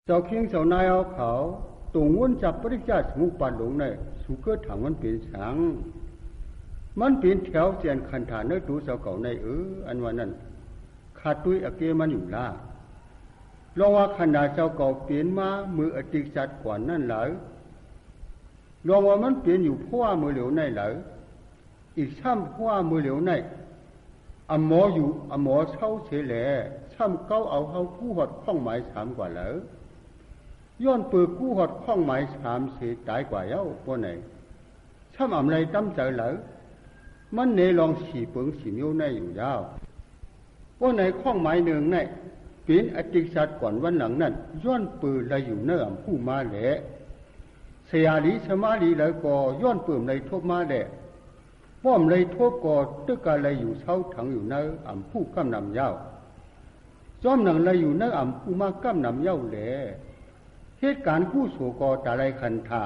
เจ้าเคียงเจ้านายเอาเขาตรงวนจับปริจาสมุปปาหลงในสุเกิดถังมันเป็นสังมันเป็นแถวเจียนคันฐานเนื้อตูเจ้าเก่าในอันว่านั้นขาดตุยอเกมันอยู่ล่าลองว่าขนาดเจ้าเก่าเปลี่ยนมามืออติจัดกว่านั่นหลายลองว่ามันเปลี่ยนอยู่เพราะว่ามือเหลวในหลายอีกซ้ำเพราะว่ามือเหลวในอหมออยู่อหมอเช่าเฉลซ้ำเก้าเอาเขากู้หอดข้องหมาย3กว่าแล้วย้อนเปิดกู้หอดข้องหมาย3เสียตายกว่าเย้าพวกไหนซ้ำอะไรตั้มใจหลายมันเนลองฉีเปิงฉีมิ้วในอยู่ยาวพวกไหนข้องหมายหนึ่งในเป็นอติสัตว์ก่อนวันหลังนั้นย้อนเปิดเลยอยู่เนื้อผู้มาแหละเสียลีสมาลีแล้วก็ย้อนเปิดเลยทบมาแหละป้อมเลยทบก็ตึกอะไรอยู่เช้าถังอยู่เนื้อผู้กำนำเย้าจ้อมหนังเลยอยู่เนื้อผู้มากำนำเย้าแหละเหตุการณ์ผู้โศกตาไรคันธา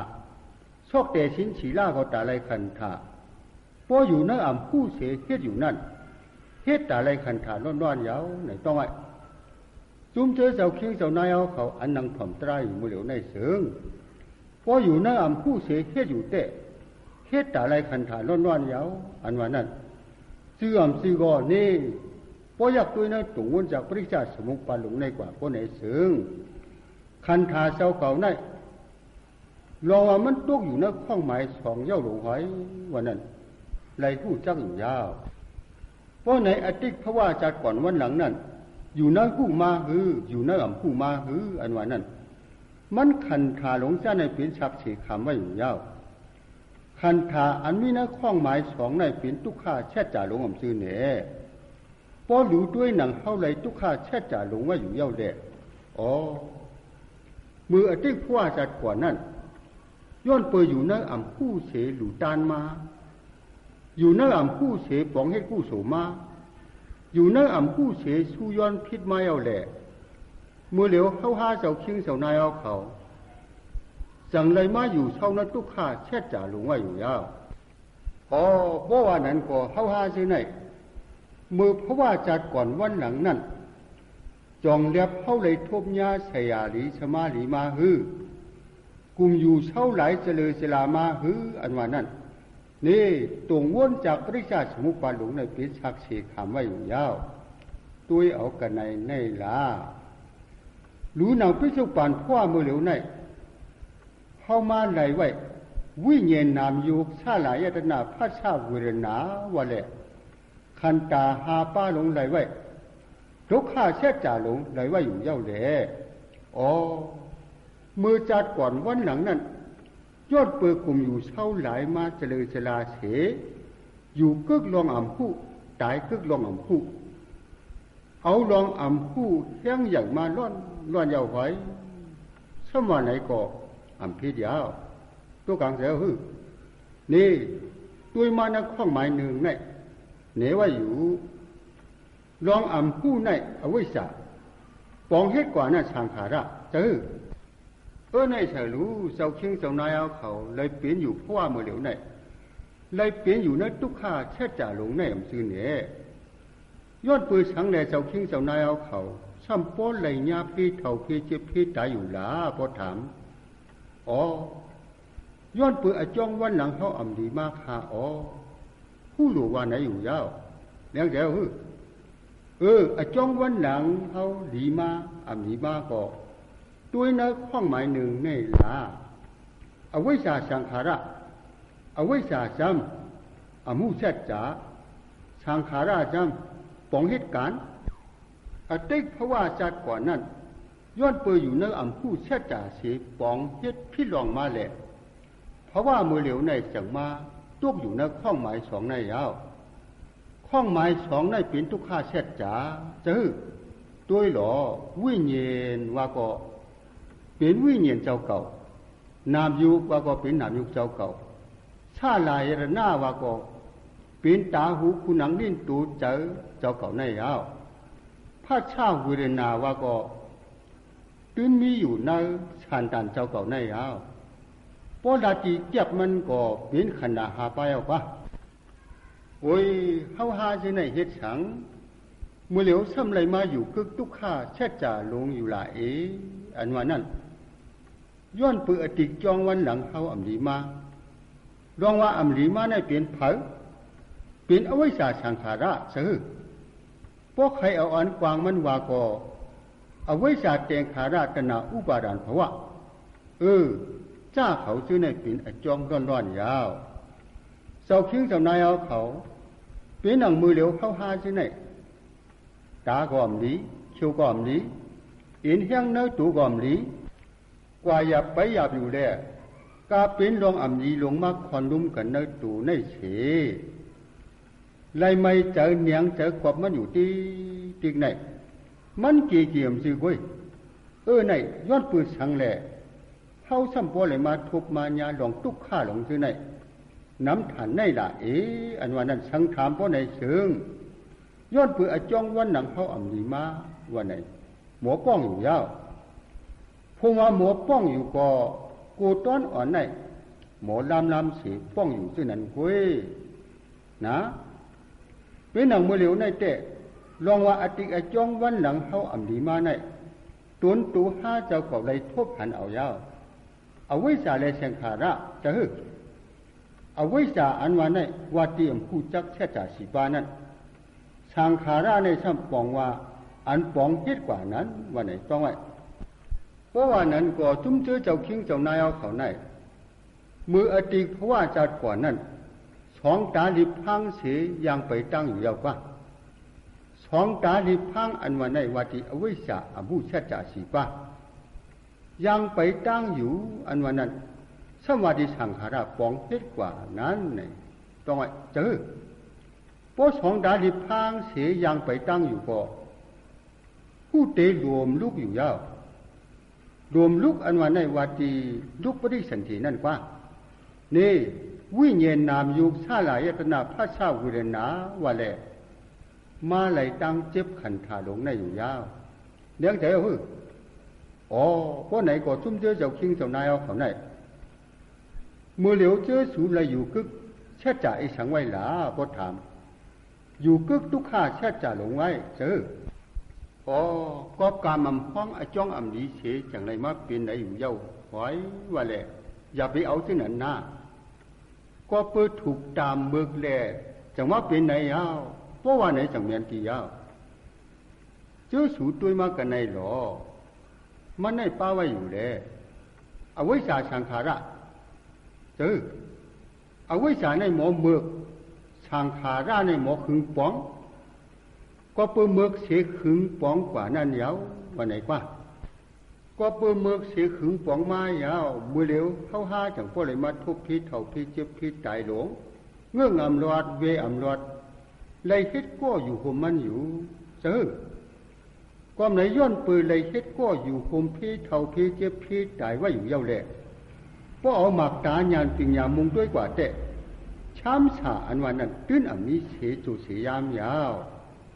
ชอกแต่สินฉีล่าก็ตาไรคันธาพออยู่เนื้อผู้เสียเหตุอยู่นั่นเหตุตาไรคันธาร้อนๆยาวไหนต้องไอ้จุ่มเจอเจ้าเคียงเจ้านายเอาเขาอันนังถ่อมตรายอยู่มือเหลียวในเสืองพออยู่เนื้อผู้เสียเหตุอยู่เตะเหตุตาไรคันธาร้อนๆยาวอันว่านั้นซื้อซื้อก็นี่พออยากตัวนั้นตรงวนจากปริจาสมุปปาหลงในกว่าพอในเสืองคันธาเจ้าเก่าในรอว่ามันตกอยู่ในข้องหมาย2เย้าหลงหอยวันนั้นไรผู้จักอยู่ยาวเพราะในอติกเพราะว่าจากก่อนวันหลังนั้นอยู่ในผู้มาอยู่ในผู้มาอันว่านั้นมันคันธาหลงเจ้าในเป็นชักเสคำไว้อยู่ยาวคันธาอันมีในข้องหมาย2ในเป็นทุกข้าแช่จ่าหลงซื่อเนี่ยพอหลิวด้วยหนังเข้าไรทุกข้าแช่จ่าหลงไว้อยู่ยาวแดดอ๋อมืออติกเพราะว่าจากก่อนนั้นย้อนเปิดอยู่ในผู้เสหลูตานมาอยู่ในผู้เสปองให้กู้โสมาอยู่ในผู้เสสู้ย้อนพิษมาเอาแหละเมื่อเหลียวเข้าหาเจ้าคิงเจ้านายเอาเขาจังเลยมาอยู่เช่านั้นทุกข้าแช่จ่าหลงว่าอยู่ยาวเพราะว่านั้นก็เข้าหาสิไหนมือเพราะว่าจัดก่อนวันหลังนั้นจองเลียบเข้าเลยทบยาเสียหลีชมาหลีมากุมอยู่เช่าหลายเจริญเสลามาอันว่านั้นนี่ตรงวนจากปริชาสมุปปาหลงในเป็นชักเสกขามไว้อยู่ยาวตุ้ยเอากันในลารู้หนังพิจุปานพ่อมือเหลียวในเข้ามาไหลไว้วิญญาณนามยุกชาหลายตนาพัชชาวิรณาวะแหละคันตาหาป้าหลงไหลไว้ทุกข้าแช่จ่าหลงไหลไว้อยู่ยาวแหละมือจัดก่อนวันหลังนั้นยอดเปิดกลุ่มอยู่เช่าหลายมาเจริญเจลาเสอยู่กึกลองผู้ตายกึกลองผู้เอาลองผู้แห้งอย่างมาล้อนยาวไว้สมัยไหนก็พิษยาวตัวกลางเสียนี่ตัวมานักข้องหมายหนึ่งเนี่ยเหนว่าอยู่ลองผู้ในอวิชาปองเหตุกว่าน่ะสังขาระในเฉลูเจ้าเคียงเจ้านายเอาเขาเลยเปลี่ยนอยู่เพราะว่ามือเหลียวในเลยเปลี่ยนอยู่ในทุกข้าแช่จ่าหลงในซื่อเนี่ยย้อนปืนสังแหล่เจ้าเคียงเจ้านายเอาเขาซ้ำป้อนไหลญาพี่เท่าพี่เจ็บพี่ตายอยู่หลาพอถามย้อนปืนจ้องวันหลังเขาดีมากค่ะผู้หลวงว่าไหนอยู่ยาวแล้วเดี๋ยวจ้องวันหลังเขาดีมาดีมากก็ตัวนักข้องหมายหนึ่งในลาอวิชชาสังขาระอวิชชาจำมุเสจจาสังขาระจำปองเหตุการณ์ติกเพราะว่าจัดก่อนนั้นย้อนเปิดอยู่ในผู้เสจจาสีปองเหตุพิลองมาแหละเพราะว่ามือเหลียวในจังมาตกอยู่ในข้องหมาย2ในยาวข้องหมาย2ในเป็นทุกข้าเสจจาตัวหล่อวิญญาณว่าก็เป็นวิญญาณเจ้าเก่านามยุกว่าก็เป็นนามยุกเจ้าเก่าชาลายระนาว่าก็เป็นตาหูคุณหนังลิ้นตูเจ้าเก่าในยาวพระชาวิเรนาว่าก็ตื่นมีอยู่ในชันตันเจ้าเก่าในยาวพอดาจีเก็บมันก็เป็นขนาหาไปเอาปะเฮาหาสิในเฮ็ดสัง มือเหลียวซ้ำไรมาอยู่กึกตุกข้าแช่จ่าลงอยู่ละอันว่านั่นย้อนปืออติกจองวันหลังเขาอำลีมาลองว่าอำลีมาในเปลี่ยนเผาเปลี่ยนเอาไว้สาสังขาระซะพวกใครเอาอันกวางมันว่าก็เอาไว้สาแตงขาราตนาอุปาทานภาวะจ้าเขาซื้อในเปลี่ยนอจองร้อนๆยาวเสาคิงเสานายเอาเขาเปลี่ยนหนังมือเหลียวเข้าหาซื้อในตาก็อำลีเขียวก็อำลีอินเฮียงเนื้อตูก็อำลีกว่าอย่าไปอย่าอยู่แลกาเป็นรองอำลีลงมาคอนลุ่มกันเนื้อตูในเฉไล่ไม่เจอเนียงเจอกบมันอยู่ที่ไหนมันเกี่ยมซื้อกุ้ยไหนย้อนปืนสังแหล่เข้าซ้ำปอเลยมาทุบมาญาหลงตุกข้าหลงซื้อไหนน้ำฐานในละอันว่านั้นสังถามปอในเชิงย้อนปืนอจ้องวันหนังเขาอำลีมาว่าไหนหมอป้องอยู่ยาวพวกว่าหมอป้องอยู่ก็กูต้อนอ่อนไหนหมอลำสีป้องอยู่ซื้อนั่นกุ้ยนะเป็นหนังมือเหลียวในเตะลองว่าอติกอจ้องวันหลังเขาอำลีมาในตุนตูห้าเจ้าก็เลยทบหันเอายาวเอาไว้สาเลเชงขาระจะฮึเอาไว้สาอันว่าในว่าเตรียมผู้จักแช่จ่าสีบานั้นสังขาระในซ้ำปองว่าอันปองเจ็ดกว่านั้นว่าไหนต้องไว้เพราะว่านั้นก็จุ้มเจอเจ้าคิงเจ้านายเอาเขาในมืออติกเพราะว่าจัดก่อนนั้นสองตาลิบพังเสียยังไปตั้งอยู่ยาวกว่าสองตาลิบพังอันว่าในวัติอวิชชาอบุชจ่าสีป้ายังไปตั้งอยู่อันว่านั้นสวัสดิสังขาระปองเล็กกว่านั้นเนี่ยต้องไอ้เจอเพราะสองตาลิบพังเสียยังไปตั้งอยู่ก็ผู้เตะรวมลูกอยู่ยาวรวมลูกอันว่าในวัติลูกปฏิสันตินั่นกว่านี่วิญญาณนามยุคชาลายตนาพระชาวิเรนาว่าแหละมาไหลตั้งเจ็บขันธาหลงในอยู่ยาวเลี้ยงใจเอาพวกไหนก็ชุ่มเจอเจ้าคิงเจ้านายเอาเขาไหนมือเหลียวเจอสูเลยอยู่กึกแช่จ่าไอ้สังไว้หลาพอถามอยู่กึกทุกข้าแช่จ่าหลงไว้เจอก็การมั่มห้องไอ้จ้องอำลีเฉยจังไรมาเป็นไหนอยู่เย้าไว้ว่าแหละอย่าไปเอาที่นั่นนะก็เปิดถูกตามเบิกแลจังว่าเป็นไหนยาวเพราะว่าไหนจังเมียนกี่ยาวเจอสูตัวมากันในหรอมันในป้าไว้อยู่เลยเอาไว้สาสังขาระเจอเอาไว้สาในหมอเบิกสังขาระในหมอขึงป้องก็เปิดเบิกเสียขึงป้องกว่านั่นยาวว่าไหนกว่าก็เปิดเมือกเสียขึงป๋องไม้ยาวมือเหลวเข้าห้าจังพ่อเลยมาทุบพิษเท่าพิษเจ็บพิษตายหลงเงื่องอำรอดเวอำรอดเลยเฮ็ดก็อยู่คมมันอยู่เจอความไหนย้อนปืนเลยเฮ็ดก็อยู่คมพิษเท่าพิษเจ็บพิษตายว่าอยู่เย้าแหละเพราะเอาหมากตาญาณปิงยามุงด้วยกว่าแต่ช้ำฉาอันวันนั้นตื้นอ่ำนี้เสียจุเสียยามยาว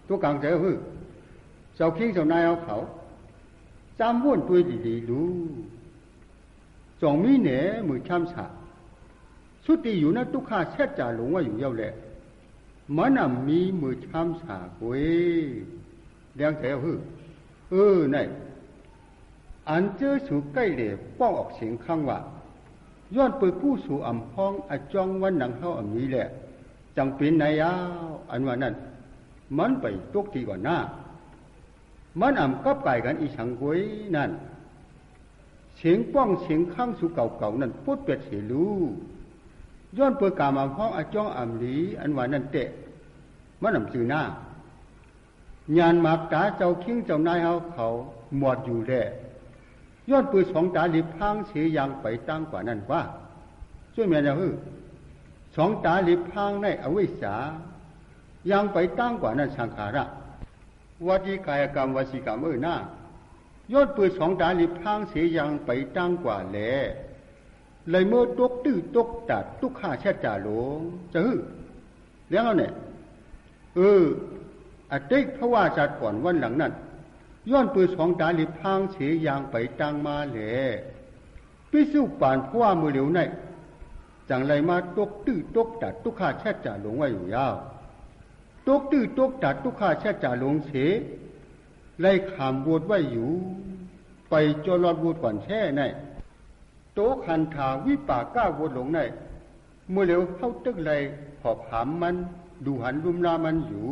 ตัวกลางใจเจ้าคิงเจ้านายเอาเขาจำวนตัวดีๆดูจงมีเหน่มือช้ำฉาสุดที่อยู่นั้นทุกข้าแช่จ่าหลงว่าอยู่เย้าแหละมันน่ะมีมือช้ำฉาเว้ยเลี้ยงใจไหนอันเจอสู่ใกล้เหล่ป้องออกเสียงข้างว่าย้อนเปิดผู้สู่อ่ำพ้องอจองวันหนังเข้าอ่ำนี้แหละจังเป็นนายาวอันว่านั้นมันไปตกทีก่อนหน้ามันอ่ำกับไก่กันอีสังกวยนั่นเสียงป้องเสียงข้างสู่เก่าๆนั่นพูดเป็ดเสียรู้ย้อนเปิดกามาพ้องอจ้องอ่ำลีอันว่านั่นเตะมันอ่ำสื่อหน้ายานมากตาเจ้าคิงเจ้านายเอาเขาหมดอยู่แล้ย้อนเปิดสองตาลิบพังเสียยังไปตั้งกว่านั่นว่าช่วยเมียนะสองตาลิบพังในอวิชชายังไปตั้งกว่านั้นสังขาระวัติกายกรรมวสีกรรมหน้ายอดปืนสองตาลิบพังเสียยังไปตั้งกว่าแลเลยเมื่อตกตื้อตกตัดทุกข้าแช่จ่าหลงจะเลี้ยงเอาเนี่ยอดีตเพราะว่าจัดก่อนวันหลังนั้นย้อนปืนสองตาลิบพังเสียยังไปตั้งมาแลพิสูจน์ป่านเพราะว่ามือเหลวในจังไรมาตกตื้อตกตัดทุกข้าแช่จ่าหลงไว้อยู่ยาว ตกตื้อตกตัดทุกข้าแช่จ่าลงเสไล่ขามบวชไว้อยู่ไปจรอดบวชก่อนแช่ในโตขันถาวิปากก้าวบวชหลงในเมื่อเร็วเข้าตึกเลยขอบหามมันดูหันรุมนามันอยู่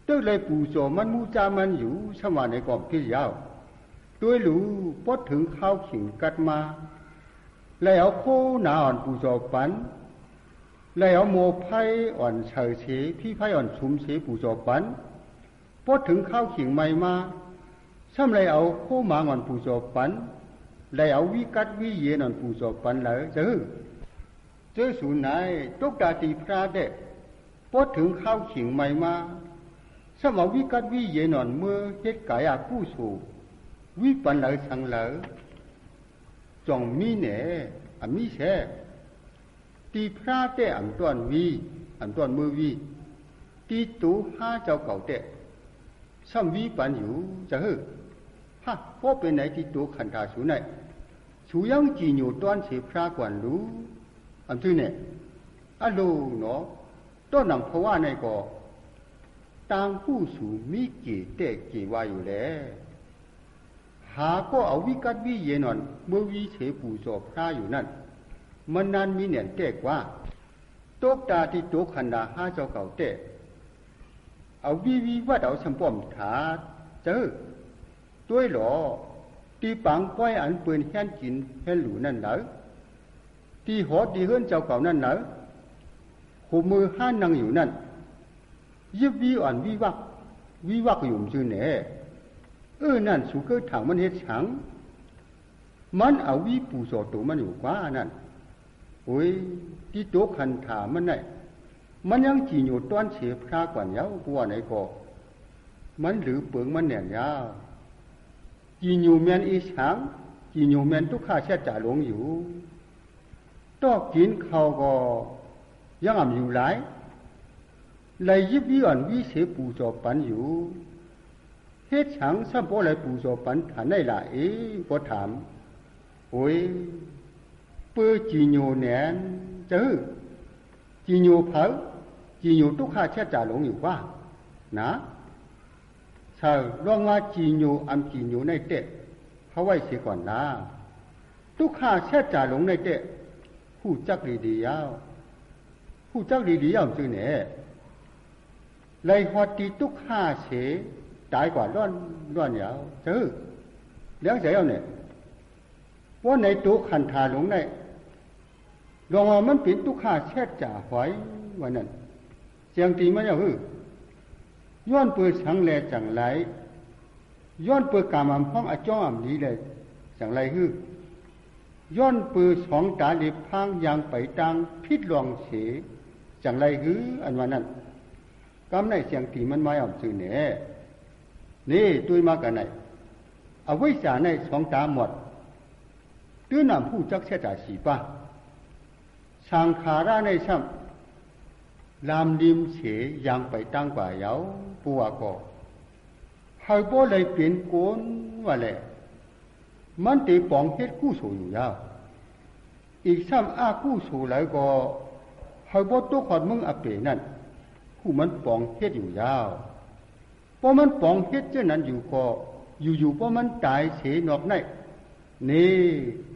ตึกเลยปู่โสมันมูจามันอยู่สมาในกอบที่ยาวด้วยรู้พอถึงข้าวขิงกัดมาแล้วโคหนาอ่อนปู่โสปันแล้วโมไพ่อ่อนเฉยเฉพี่ไพ่อ่อนชุมเฉปู่โสปันพอถึงข้าวขิงใหม่มาซ้ำเลยเอาโคหมาอ่อนปู่โสปันเลยเอาวิกัดวิเยนอ่อนปู่โสปันเลยเจอสูนไหนตกตาตีพระเด็กพอถึงข้าวขิงใหม่มาสมวิกัดวิเยนอนเมื่อเฮ็ดกายกู้สู่วิปันเหลสังเหลจงมีเนมีแช่ตีพระเตอันต้นวีอันต้นมือวีตีตูห้าเจ้าเก่าเตซ้ำวิปันอยู่จะฮึฮะพอเป็นไหนตีตูขันธาสูไหนสูยังจีอยู่ต้นเสพระกวนรู้อันที่เนี่ยอะโลเนาะต้นหนังเพราะว่าในก็ต่างผู้สูมีเกเตะเกวาอยู่แล้วหาก็เอาวิกัดวิเยนอนเมื่อวิเฉปูโสพระอยู่นั่นมันนานมีเนี่ยเตะกว่าตกตาที่โตขันดาห้าเจ้าเก่าเตะเอาวิวัดเอาสมปอมถาเจอด้วยหรอตีปังก้อยอันปืนแห่นกินแห่นหลูนั่นเหรอตีหอดีเฮือนเจ้าเก่านั่นเหรอหูมือห้านั่งอยู่นั่นยิบวิอ่อนวิวักอยู่ชื่อเนี่ยนั่นสุเกอถังมันเฮ็ดฉังมันเอาวิปูโสตัวมันอยู่กว่านั่นโอ้ยที่โตขันถามันไหนมันยังจีอยู่ต้อนเสียพระกว่าเยาวกว่าไหนก็มันหรือเปิงมันเนี่ยยาวจีอยู่แมนอีฉังจีอยู่แมนทุกข้าแช่จ่าหลงอยู่ต้องกินเขาก็ยังอ่ำอยู่หลายเลยยิบวิอ่อนวิเสปูโสปันอยู่เฮ็ดฉังซ้ำบ่เลยปูโสปันฐานได้ล่ะก็ถามโอ้ยเปื้อจีโยแหนนเจอจีโยเผาจีโยทุกข้าแช่จ่าหลงอยู่ว่านะใช่ลองว่าจีโยอำจีโยในเตะเขาไว้เสียก่อนนะทุกข้าแช่จ่าหลงในเตะผู้จักดีๆยาวผู้จักดีๆยาวชื่อเนี่ยเลยหอดตีทุกข้าเสตายกว่าร้อนยาวเจอเลี้ยงเสียเนี่ยว่าในตัวขันธาหลงในลองว่ามันเป็นทุกข้าแช่จ่าหอยวันนั้นเสียงตีมันอย่างย้อนเปิดสังแลจังไรย้อนเปิดกามอัมพ้องอจ้องอัมนี้เลยจังไรย้อนเปิดสองตาลิบพังยางไปตังพิษลวงเสจังไรอันวันนั้นกำในเสียงตีมันไม่ออกสื่อเนี่ยนี่ตุยมากันไหนเอาไว้จ่าในสองตาหมดตื้อนำผู้จักเชจ่าสีป้าสังขาราในซ้ำลามดิมเฉยยังไปตั้งกว่าเยาปัวก็เฮาบ่เลยเปลี่ยนโกนว่าแหละมันตีปองเฮ็ดกู้สูอยู่ยาวอีกซ้ำอากู้สูแล้วก็เฮาบ่ตัวขอดมึงอเปนั่นผู้มันปองเฮ็ดอยู่ยาวพอมันปองเฮ็ดเจ้านั้นอยู่ก็อยู่พอมันตายเสียนอกในนี่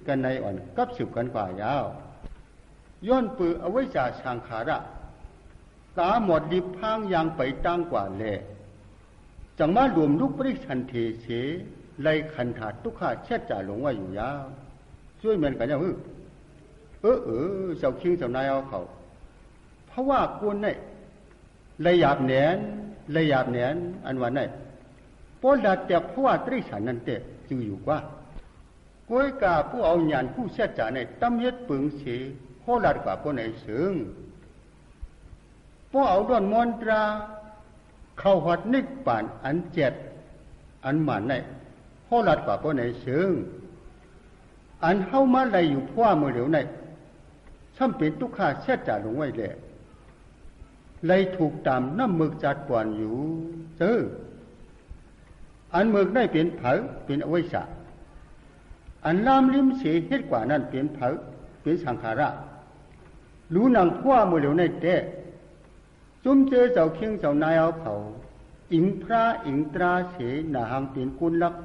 กันในอ่อนกับสืบกันกว่ายาวย้อนปือเอาไว้จ่าสังขาระตาหมดดิบพังยังไปตั้งกว่าแลจังมารวมลูกปริชันเทเสไลขันธาทุกข้าแช่จ่าหลงว่าอยู่ยาวช่วยเหมือนกันยังเจ้าคิงเจ้านายเอาเขาเพราะว่ากูเนี่ยเลยหยาบแหนอันวันไหนพอดัดแต่เพราะว่าตริฉันนั่นเตะจืออยู่กว่าก้อยกาผู้เอาหยานผู้เสียจ่าในตำเย็ดปึงเสียพอดัดกว่าคนไหนซึ่งพอเอาดอนมอนตราเข้าหัดนิกป่านอันเจ็ดอันหมันในพอดัดกว่าคนไหนซึ่งอันเข้ามาไหลอยู่พ่อเมื่อเดี๋ยวในช่ำเป็นทุกข้าเสียจ่าลงไว้แหละเลยถูกตามน้ำหมึกจัดก่อนอยู่เจออันหมึกได้เป็นเผาเป็นอวิชชาอันลามลิ้มเสียเฮ็ดกว่านั้นเป็นเผาเป็นสังขาระรู้นางพ่อเมื่อเหลียวในเตะ จุ่มเจอเจ้าเคียงเจ้านายเอาเขาอิงพระอิงตราเสนาหังเป็นกุลลัก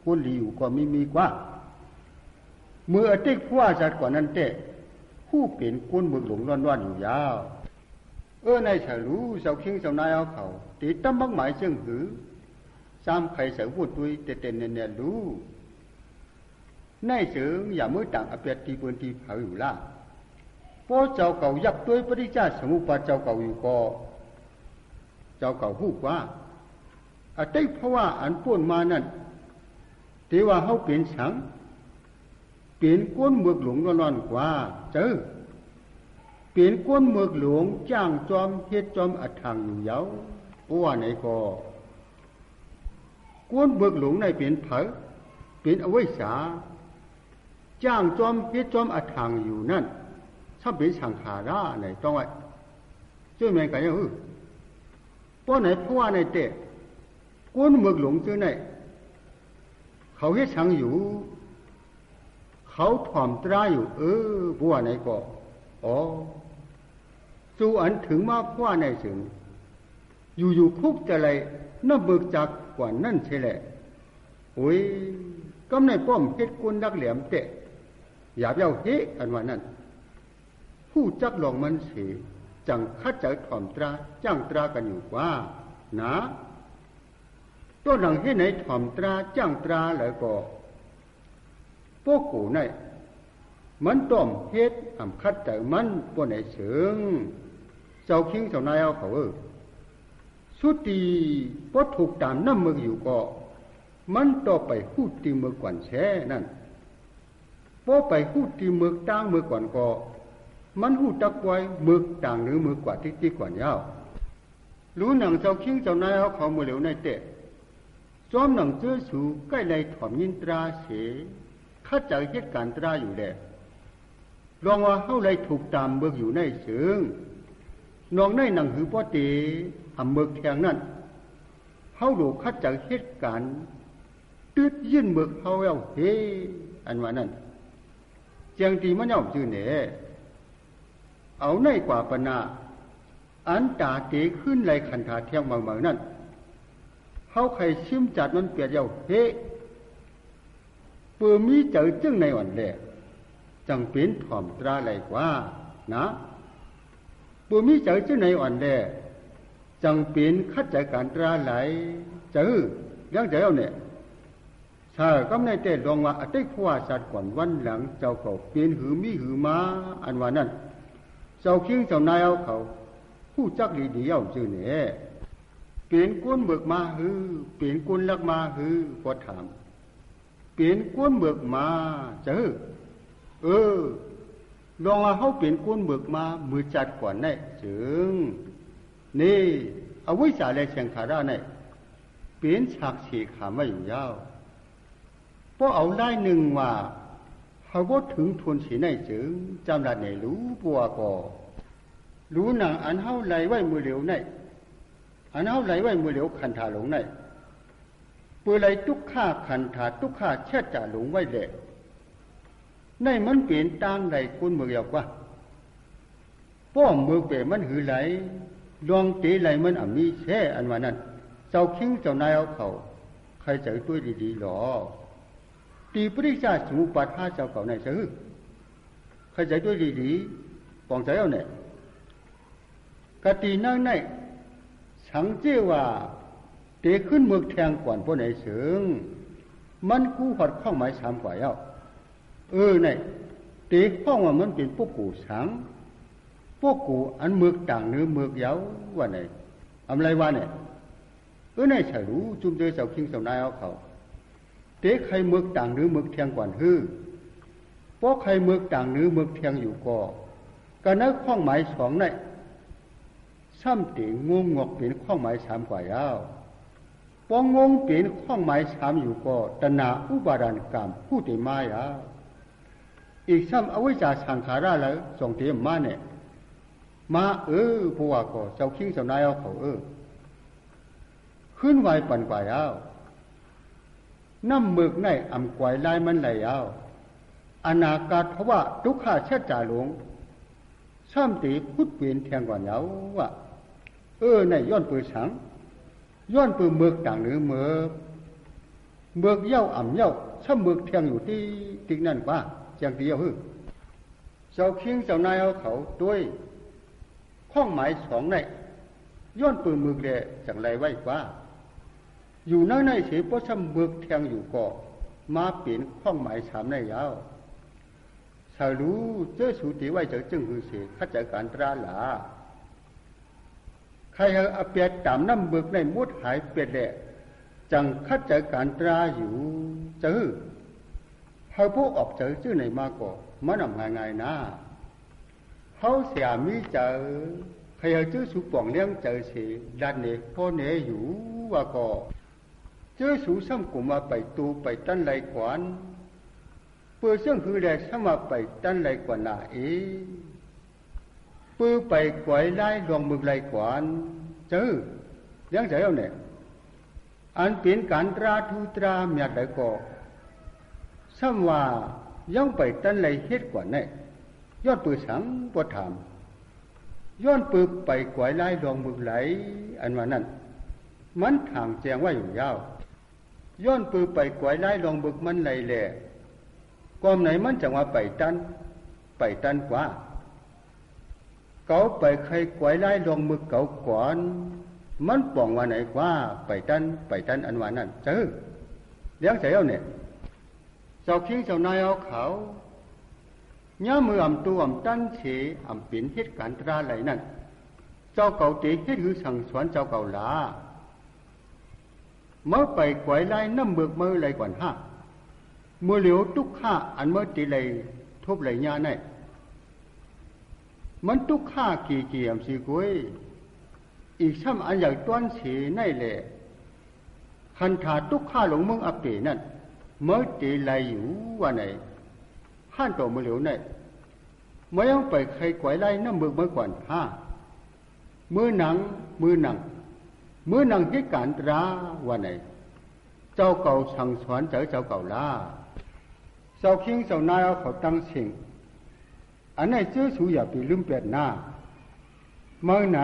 กุลหลิวก็ไม่มีกว่าเมื่อติ๊กผู้ว่าจัดกว่านั้นเตะผู้เป็นกุลบึกหลงร้อนๆอยู่ยาวในฉลูเจ้าเคียงเจ้านายเอาเขาตีตั้มบักหมายเชิงหือซ้ำใครเสือพูดตุยเต้นเนี่ยรู้ในเสืออย่ามือต่างอเปียตีปืนตีเผาอยู่ล่ะพอเจ้าเก่ายับตัวปริจาสมุปาเจ้าเก่าอยู่ก็เจ้าเก่าพูดว่าแต่เพราะว่าอันป่นมานั่นแต่ว่าเขาเปลี่ยนสังเปลี่ยนก้นเมือกหลวงร้อนกว่าเจอเปลี่ยนก้นเมือกหลวงจ้างจอมเฮ็ดจอมอัดทางอยู่เย้าว่าไหนก็ก้นเมือกหลวงในเปลี่ยนเผอเปลี่ยนเอาไว้สาจ้างจอมเฮ็ดจอมอัดทางอยู่นั่นถ้าเป็นสังขาราไหนต้องไว้ช่วยแม่กันยังป้อไหนเพราะว่าในเตะก้นเมือกหลวงชื่อไหนเขาเฮ็ดสังอยู่เขาถ่อมตราอยู่บัวไหนก็สู่อันถึงมาเพราะว่าในถึงอยู่คุกจะไรน่าเบิกจากกว่านั่นใช่แหละก็ในป้อมเฮ็ดก้นดักแหลมเตะอย่าเย้าเฮอันว่านั่นผู้จักลองมันเสียจังคัดใจถ่อมตราจ้างตรากันอยู่ว่านะตัวหนังให้ไหนถ่อมตราจ้างตราแล้วก็พวกกูในมันต้มเฮ็ดคัดใจมันพวกไหนเสืองเจ้าคิงเจ้านายเอาเขาสุดทีพอถูกตามน้ำมืออยู่ก็มันต่อไปหูตีมือก่อนแช่นั่นพอไปหูตีมือตั้งมือก่อนก็มันหูตะกวยมือต่างหรือมือกว่าที่ก่อนยาวรู้หนังเจ้าคิงเจ้านายเอาเขามือเหลวในเตะจอมหนังเจอสูใกล้ไรถ่อมยินตราเสข้าใจเหตุการณ์ตราอยู่แหละลองว่าเข้าไรถูกตามเบิกอยู่ในเสืองนองในหนังหือป้อเตเบิกแทงนั่นเข้าดูข้าใจเหตุการณ์ตืดยื่นเบิกเขาเอาเฮอันว่านั่นเจียงตีมันเอาชื่อเนี่ยเอาในกว่าปนาอันตาเตขึ้นไรขันธาเที่ยงบางๆนั่นเขาใครชิมจัดมันเปียดเยาเฮเปื่อมีเจอจึงในวันแรกจังเป็นถ่อมตราไหลกว่านะเปื่อมีเจอจึงในวันแรกจังเป็นคัดใจการตราไหลเจอยังเจอเนี่ยใช่ก็ในเตะลองว่าได้ขวาสัตว์ก่อนวันหลังเจ้าเขาเปลี่ยนหือมีหือมาอันว่านั่นเจ้าคิงเจ้านายเอาเขาผู้จักดีเอาชื่อเนี่ยเปลี่ยนก้นเบิกมาหือเปลี่ยนก้นลักมาหือก็ถามเปลี่ยนก้นเบิกมาเจอลองว่าเขาเปลี่ยนก้นเบิกมามือจัดก่อนเนี่ยจึงนี่เอาไว้จ่าเลยเชียงขาราเนี่ยเปลี่ยนฉากฉีกขามาอยู่ยาวเพราะเอาได้หนึ่งว่าเขาก็ถึงทนสีในจึงจำรัดในรู้ปัวก็รู้หนังอันเฮาไหลไว้มือเหลียวในอันเฮาไหลไว้มือเหลียวขันธาหลงในเปื่อไหลทุกข้าขันธาทุกข้าเช็ดจ่าหลงไว้แหละในมันเปลี่ยนตามไหลคุณมือเดียวกว่าป้อมมือเปรมันหือไหลลองเตะไหลมันมีแช่อันว่านั้นเจ้าคิงเจ้านายเอาเขาใครใจตัวดีๆหรอตีปริชาสมุปาทาเจ้าเก่าในซื้อใครใจตัวดีๆปองใจเอาเนี่ยกตีนั่งในสังเจว่าเตะขึ้นเมืองแทงก่อนพวกไหนเสืองมันกู้หอดข้องหมายสามกว่าเย้าเนี่ยเตะข้องว่ามันเป็นพวกกูสังพวกกูอันเมือกต่างเนื้อเมือกเย้าว่าไหนอะไรว่าเนี่ยในฉรู้จุ่มเจอเจ้าคิงเจ้านายเอาเขาเตะใครเมือกต่างเนื้อเมือกแทงก่อนฮื้อเพราะใครเมือกต่างเนื้อเมือกแทงอยู่ก็นักข้องหมายสองในซ้ำตีงงอกเป็นข้องหมายสามกว่ายาวปองงงเป็นข้องหมายสามอยู่ก็ตนาอุบาดานกรรมผู้ติมายาอีกซ้ำเอาไว้จ่าสังขาราแล้วส่งเตรียมมาเนี่ยมาผู้ว่าก็เจ้าคิงเจ้านายเอาเขาขึ้นไหวปั่นกว่ายาวน้ำเมือกในอ่ำกวายลายมันไหลยาวอนาคาทว่าทุกข้าเช็ดจ่าหลวงซ้ำตีพุทธเวียนแทงก่อนยาวว่า ในย้อนปือสังย้อนปือเมือกต่างหรือเมือกเย้าอ่ำเย้าถ้าเมือกเทียงอยู่ที่ติ๊กนั่นว่าจังเดียวเจ้าคิงเจ้านายเอาเขาด้วยข้องหมายสองในย้อนปือเมือกเลยจังไรไว้ว่าอยู่นั่งในเสียเพราะถ้าเมือกเทียงอยู่ก็มาเปลี่ยนข้องหมายสามในยาวสารู้เจ้าสูติไว้จะจึงคือเสียข้าจัดการตราหลาใครเอาเปียตามน้ำเมือกในมุดหายเปียแหละจังข้าจัดการตราอยู่เจอเขาพวกออกเจอชื่อไหนมาก็มันนำง่ายๆนะเขาเสียมีเจอใครเอาชื่อสูป่องเลี้ยงเจอเสียดันเนี่ยพ่อเนี่ยอยู่ว่าก็เจ้าสูซ้ำกลุ่มมาไปตูไปตั้นไหลขวานเปื่อเสื่องคือแดดซ้ำมาไปตั้นไหลขวานหน้าเปื่อไปกวยไล่ลวงมึกไหลขวานเจอเลี้ยงใจเอาเนี่ยอันเป็นการตราทูตราเมียดไหลก็ซ้ำว่าย่องไปตั้นไหลเฮ็ดกว่าเนี่ยย้อนปือสังปวดถามย้อนปือไปกวยไล่ลวงมึกไหลอันว่านั้นมันทางแจงว่าอยู่ยาวย้อนปือไปกวยไล่ลองบึกมันไหลแหล่กอมไหนมันจังว่าไปตันกว่าเก่าไปใครกวยไล่ลองมึกเก่าก่อนมันป่องว่าไหนกว่าไปตันอันว่านั้นเจอเลี้ยงใจเอาเนี่ยเจ้าคิงเจ้านายเอาเขาย่ามืออ่ำตัวอ่ำตั้นเฉอ่ำปิ่นเหตุการณ์ตราไหลนั่นเจ้าเก่าตีเหตุคือสั่งสอนเจ้าเก่าลาเมื่อไปกวยไล่น้ำเบิกมือไหลก่อนเมื่อเหลียวตุกข้าอันเมื่อตีไหลทุบไหลญาในมันตุกข้ากี่อันสีกุ้ยอีกซ้ำอันอย่างต้นสีในแหละคันถาตุกข้าหลงมึงอัปเปนั่นเมื่อตีไหลอยู่ว่าไหนห้านตัวเมื่อเหลียวในเมื่อยังไปใครกวยไล่น้ำเบิกมือก่อนมือหนังเมื่อนังเหตุการณ์ตราว่าไหนเจ้าเก่าสั่งสอนเจ้าเก่าล่าเจ้าคิงเจ้านายเอาเขาตั้งสิ่งอันไหนเจ้าสูอย่าไปลืมเปลี่ยนหน้าเมื่อไหน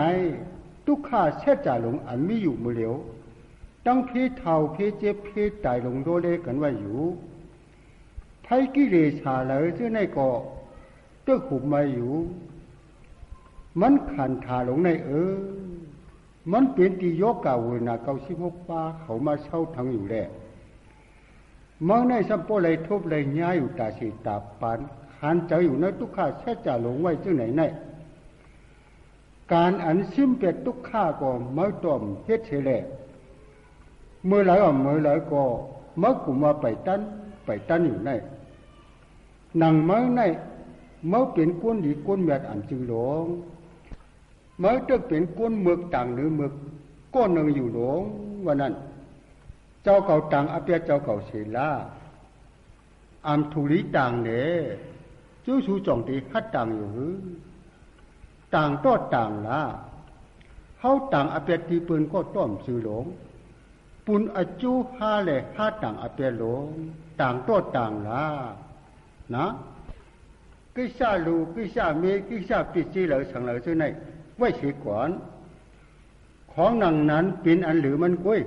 ทุกข้าเช็ดจ่าหลงอันไม่อยู่มือเหลียวตั้งเพเท่าเพเจ็บเพตายลงโดเลกันว่าอยู่ไทยกิเลสาเลยเจ้าในก็เต้าขุบมาอยู่มันขันถาหลงในมันเป็นที่ยกกาเวนา96ปาเขามาเช่าทั้งอยู่แหละเมื่อในสัมปเลยทุบเลยย้ายอยู่ตาสีตาปานขันใจอยู่ในทุกข้าแช่จ่าหลงไว้จึงไหนในการอันซิมเป็ดทุกข้าก็ไม่ต้มเฮ็ดเฉลเมื่อไหร่ก็เมื่อกลุ่มมาไปตั้นอยู่ในหนังเมื่อในเมื่อเป็นก้นดีก้นเมียดอันจึงหลงเมื่อจะเป็นก้นเมือกต่างหรือเมือกก้นหนึ่งอยู่หลงว่านั้นเจ้าเก่าต่างอาเปียเจ้าเก่าเสลาอามทุลีต่างเนี่ยจู้สูจ่องตีฮัดต่างอยู่ต่างต้อต่างละเขาต่างอาเปียตีปืนก็ต้อมซื้อหลงปุนอจูห้าเลยห้าต่างอาเปียหลงต่างต้อต่างละนะกิจาลูกิจาเมกิจาปิจิเหลอสังเหลอซื้อในไว้เสียก่อนของหนังนั้นเป็นอันหรือมันกุ้ย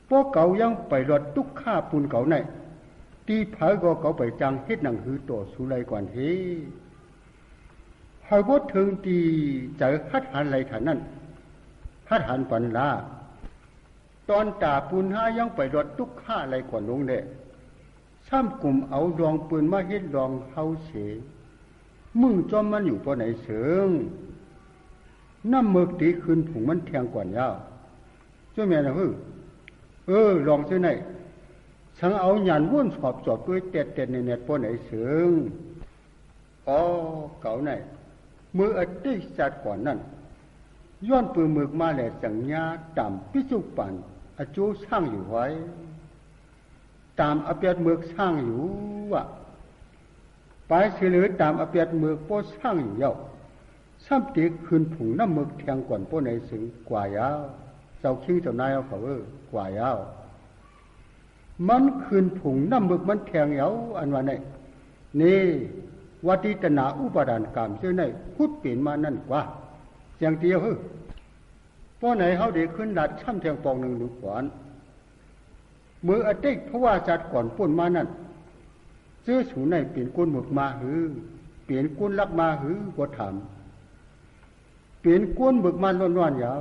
พวกเก่ายังไปรถตุกข้าปุนเก่าในตีเผาก็เก่าไปจังเฮ็ดหนังหือตัวสุไลก่อนเฮหายว่าถึงตีใจฮัดหันไหลฐานนั้นฮัดหันปันลาตอนตาปุนห้ายังไปรถตุกข้าไหลก่อนลงเด้ซ้ำกลุ่มเอาดองปืนมาเฮ็ดดองเฮาเสมึงจอมมันอยู่ปอไหนเสืองน้ำเมือกตีคืนผงมันแทงก่อนยาวช่วยแม่นะลองช่วยหน่อยฉันเอาหยานวุ่นสอบด้วยเต็ดในปอไหนเสืองเก่าไหนมืออดีตจัดก่อนนั่นย้อนปืนเมือกมาแหล่สังญาต่ำพิจุปันอจูสร้างอยู่ไว้ตามอเปียดเมือกสร้างอยู่ว่ะไปเฉลือตามอเปียดเมือกป้อสร้างอยู่เยาซ้ำตีคืนผงน้ำเมือกแทงก่อนป้อไหนสึงกว่ายาวเจ้าคิงเจ้านายเอาเขากว่ายาวมันคืนผงน้ำเมือกมันแทงเยาอันว่าไหนนี่วัติตนาอุปดานกรรมเจ้าไหนพุทธเปลี่ยนมานั่นกว่าอย่างเดียว เพราะไหนเขาเด็กขึ้นดัดช่ำแทงปองหนึ่งหรือขวานเมื่ออติกเพราะว่าจัดก่อนป่นมานั่นเจ้าสูในเปลี่ยนก้นหมึกมาหือเปลี่ยนก้นลักมาหือก็ถามเปลี่ยนก้นหมึกมาล้วนๆยาว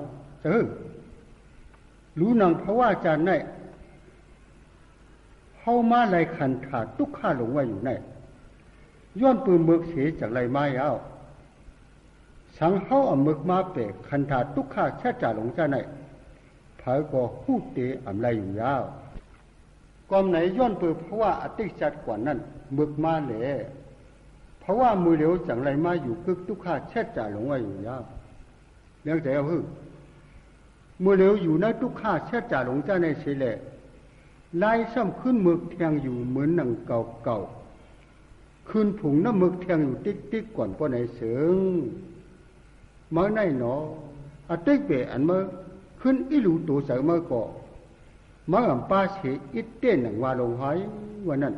รู้นังเพราะว่าจันในเข้ามาไรขันถาตุกข้าหลงไว้อยู่ในย้อนปืนหมึกเสียจากไรไม้ยาวสังเข้าเอาหมึกมาเปะขันถาตุกข้าแช่จ่าหลงจ้าในเผาก็หู้เตะอ่ำไรอยู่ยาวกอมไหนย้อนปืนเพราะว่าอติจัดกว่านั้นหมึกมาแหล่เพราะว่ามือเหลวจังไรมาอยู่กึกตุกข้าแช่จ่าหลงไว้อยู่ยาวเลี้ยงใจเอาหื้อมือเหลวอยู่ในตุกข้าแช่จ่าหลงจ้าในเสแหล่ไล่ซ้ำขึ้นหมึกแทงอยู่เหมือนหนังเก่าขึ้นผุงน้ำหมึกแทงอยู่ติ๊กก่อนป้อไหนเสืองเมื่อไหนหนออติเปะอันเมื่อขึ้นอิรูตัวเสือเมื่อก่อเมื่ออัมป้าเสียอิเต้นหนังวาลงหายวันนั้น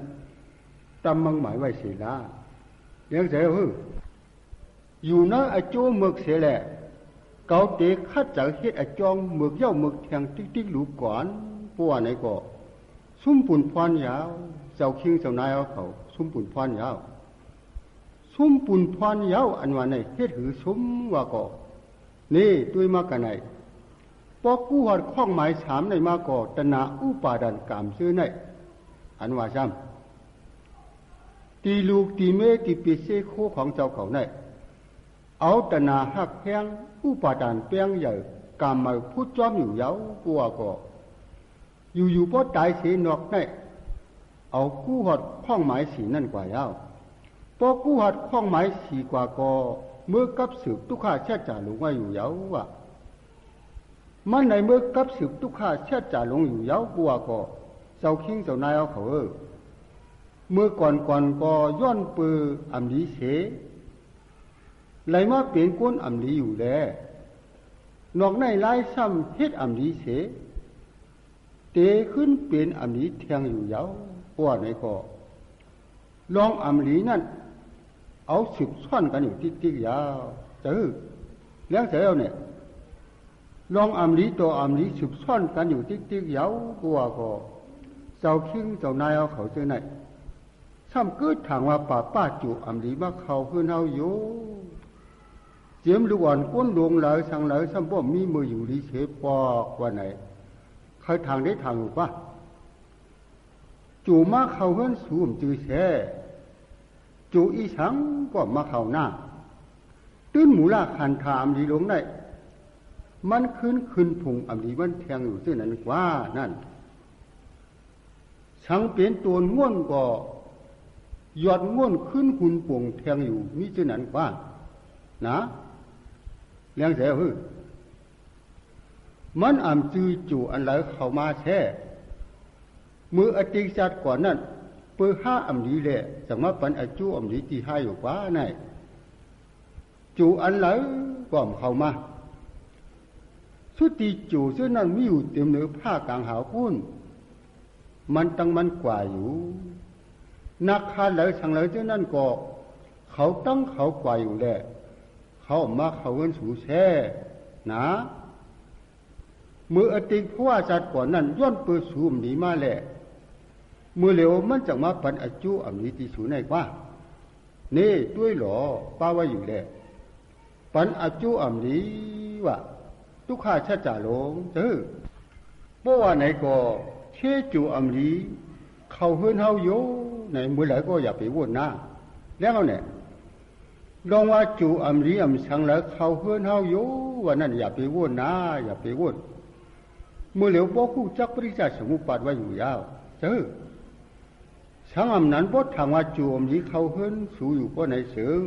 ตำมังหมายไว้เสียละเลี้ยงเสือหื้ออยู่ในอโจหมึกเสียแหละเกาเตะขัดจากเฮ็ดอจองหมึกเย่าหมึกแทงติ๊กหลูก่อนปัวไหนก็ซุ่มปุ่นพรยาวเจ้าคิงเจ้านายเอาเขาซุ่มปุ่นพรยาวซุ่มปุ่นพรยาวอันว่าในเฮ็ดหือซุ่มว่าก็นี่ตุยมากันไหนปอกู้หอดข้องหมายสามในมาก็ตนาอุปาดันกามซื้อในอันว่าซ้ำตีลูกตีเมตีปีเซโคของเจ้าเขาในเอาตนาหักแพงอุปาดานเปียงใหญ่กามมาพูดจ้อมอยู่เย้าปัวก็อยู่พอตายเสียนอกได้เอากู้หอดข้องหมายสีนั่นกว่ายาวพอกู้หอดข้องหมายสีกว่าก็เมื่อกับสืบตุกข้าแช่จ่าลงไว้อยู่เย้าว่ามันในเมื่อกับสืบตุกข้าแช่จ่าลงอยู่เย้าปัวก็เจ้าคิงเจ้านายเอาเขาเมื่อก่อนก็ย้อนปืออำลีเสไหลมาเปลี่ยนก้นอำลีอยู่แลนอกในไล่ซ้ำเฮ็ดอำลีเสเตขึ้นเป็นอำลีแทงอยู่ยาวปัวไหนก็ลองอำลีนั่นเอาสืบซ่อนกันอยู่ติ๊กยาวเลี้ยงเสียเนี่ยลองอำลีตัวอำลีสืบซ่อนกันอยู่ติ๊กยาวปัวก็เจ้าคิงเจ้านายเอาเขาเจอไหนซ้ำเกิดทางว่าป้าจู่อำลีมาเขาขึ้นเฮาอยู่เจียมลูกอ่อนก้นดวงเลยสั่งเลยซ้ำบ่มีมืออยู่ดีเฉปอกว่าไหนใครทางได้ทางอยู่ปะจู่มาเขาเฮือนสูมจือแช่จู่อีสังก็มาเขาหน้าตื้นหมูลาขันถามดีลงได้มันขึ้นผงอำลีมันแทงอยู่ซึ่งนั้นกว่านั่นสังเปลี่ยนตัวง่วนก็ยอดง่วนขึ้นหุ่นป่งแทงอยู่มีซึ่งนั้นกว่านะเลี้ยงเสียหื้อมันอ่ำจือจู่อันไหลเข้ามาแช่มืออติจัดก่อนนั้นเปื้อห้าอำลีแหละจะมาปันอจูอำลีที่ห้าอยู่กว่าไหนจู่อันไหลก่อมเข้ามาสุดที่จู่ซึ่งนั้นมีอยู่เต็มเนื้อผ้ากลางหาวปุ้นมันตั้งมันกว่าอยู่นักฆ่าไหลสั่งไหลซึ่งนั้นก็เขาตั้งเขากว่าอยู่แหละเขามาเขาเงินสูแช่นะมืออติเพราะว่าจัดก่อนนั้นย้อนเปิดสูมหนีมาแหละมือเหลวมันจะมาปันอจูอำลีที่สูในกว่านี่ด้วยหรอป้าว่าอยู่แหละปันอจูอำลีว่าทุกข้าชะจ่าลงเพราะว่าไหนก็เชจูอำลีเขาเฮือนเฮาโยในมือไหลก็อย่าไปวุ่นนะแล้วเนี่ยลองว่าจู่อำลีอำสังแล้วเขาเฮือนเฮาอยู่ว่านั่นอย่าไปวุ่นนะอย่าไปวุ่นเมื่อเหลียวบ่คู่จักปริจาสมุปบาทไว้อยู่ยาวสังอำนั้นบ่ทางว่าจู่อำลีเขาเฮือนสู่อยู่บ่ในเสิง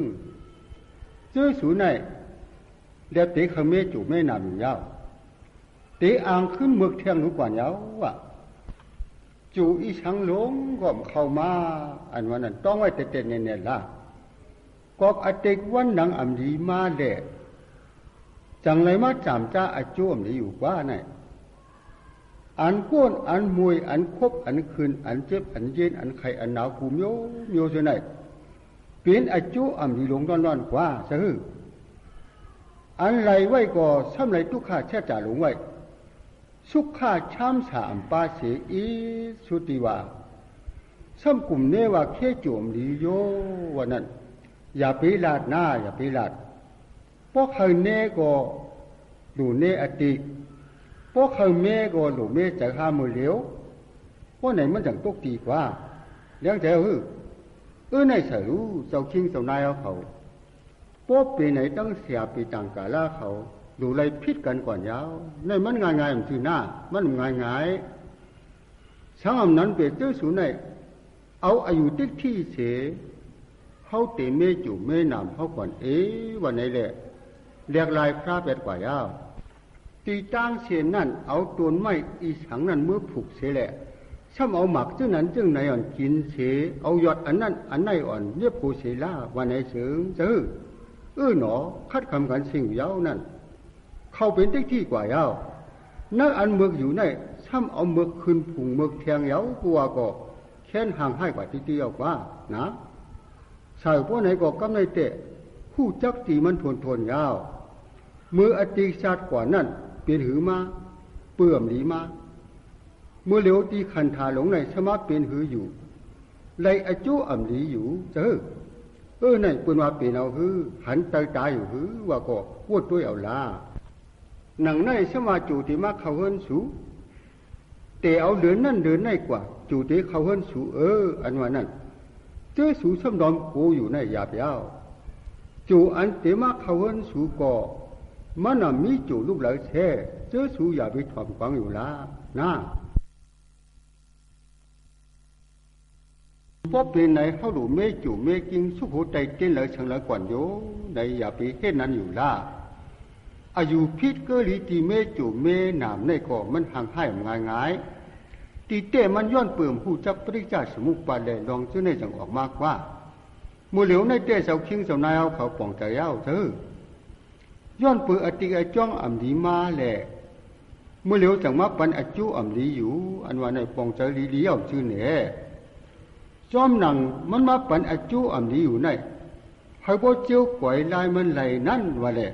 สู่ในแล้วเตะเขเมจู่แม่น้ำอยู่ยาวเตะอ่างขึ้นเมือกแทงหนูกว่ายาวว่าจู่อีสังหลงก็เข้ามาอันว่านั้นต้องไว้เต็ดๆแน่ๆล่ะกอกอติกวันหนังอำลีมาแหละจังไรมาจามจ้าอาจ้วมนี่อยู่กว่าไหนอันก้นอันมวยอันคบอันคืนอันเจ็บอันเย็นอันไข่อันหนาวกูโยเสไหนเปลี่ยนอาจ้วอำลีลงร้อนๆกว่าซะ อันไรไว้ก็ซ้ำไรทุกข้าแช่จ่าหลงไว้สุขข้าช้ำสามปาเสียอีสุติว่าซ้ำกลุ่มเนว่าแค่โจมดีโยวันนั้นอย่าไปลาดหน้าอย่าไปลาดพวกเขาเน่ก็ดูเน่อติพวกเขาเม่ก็ดูเม่จะหามือเหลียวพวกไหนมันจังตกดีกว่าเลี้ยงใจในสรู้เจ้าคิงเจ้านายเอาเขาพวกปีไหนตั้งเสียปีต่างกาลาเขาดูไรพิษกันก่อนยาวในมันง่ายๆมันคือหน้ามันง่ายๆช่างอำนั้นเปิดเจ้าสูในเอาอายุติ๊กที่เสเขาเตะเมจูเมนำเขาก่อนวันไหนแหละเรียกลายพระเป็ดกว่ายาวตีตั้งเสียนั่นเอาตัวไม้อีสังนั้นเมื่อผูกเสียแหละช่ำเอาหมักจึงนั้นจึงไหนอ่อนกินเสียเอายอดอันนั้นอันไหนอ่อนเรียบผูเสียล่าวันไหนเสริงจะหนอคัดคำกันสิ่งยาวนั่นเข้าเป็นติ๊กที่กว่ายาวนักอันเมือกอยู่ในช่ำเอาเมือกขึ้นผุงเมือกแทงยาวกว่าก็แค้นห่างให้กว่าติ๊กที่ยาวกว่านะชายพวกไหนก็กำในเตะผู้จักตีมันทนยาวมืออติชาติกว่านั้นเปลี่ยนหือมาเปื่อมหลีมาเมื่อเหลียวตีขันธาหลงในสมาเป็นหืออยู่ไลอจุอ่ำหลีอยู่เจอในปืนว่าเป็นเอาหือหันตายอยู่หือว่าก็พูดด้วยเอาลาหนังในสมาจูติมาเขาเฮินสูแต่เอาเดินนั่นเดินในกว่าจูติเขาเฮินสูอันว่านั่นเจ้าสูสำดอมโกอยู่ในหยาบยาวจูอันเตมาเขาเฮินสูก็มันมีจูลูกหลานแท้เจ้าสูอย่าไปถอมกวางอยู่ละนะเพราะเป็นไหนเขาดูเมจูเมกิงสุโขทัยเต้นเลยเชิงเลยก่อนโยในอย่าไปเฮ็ดนั้นอยู่ละอายุพิษก็ลีตีเมจูเมหนามในก็มันห่างให้ง่ายตีเต้มันย้อนเปิ่มหูจักปริจาสมุปปาแลลองเจ้าในจังออกมากว่ามือเหลียวในเต้เสาคิงเสานายเอาเขาป่องใจเย้าย้อนเปิ่ออติไอจ้องอ่ำดีมาแหละมือเหลียวจังมาปันอจุอ่ำดีอยู่อันว่าในป่องใจลีเอาชื่อเนี่ยจอมหนังมันมาปันอจุอ่ำดีอยู่ในให้บ่เจียวก๋วยลายมันไหลนั่นว่าแหละ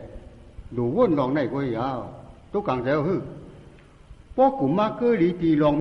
ดูวนลองในก็ยาวตุกกังเจ้าป้อกุมาเกลีตีลอง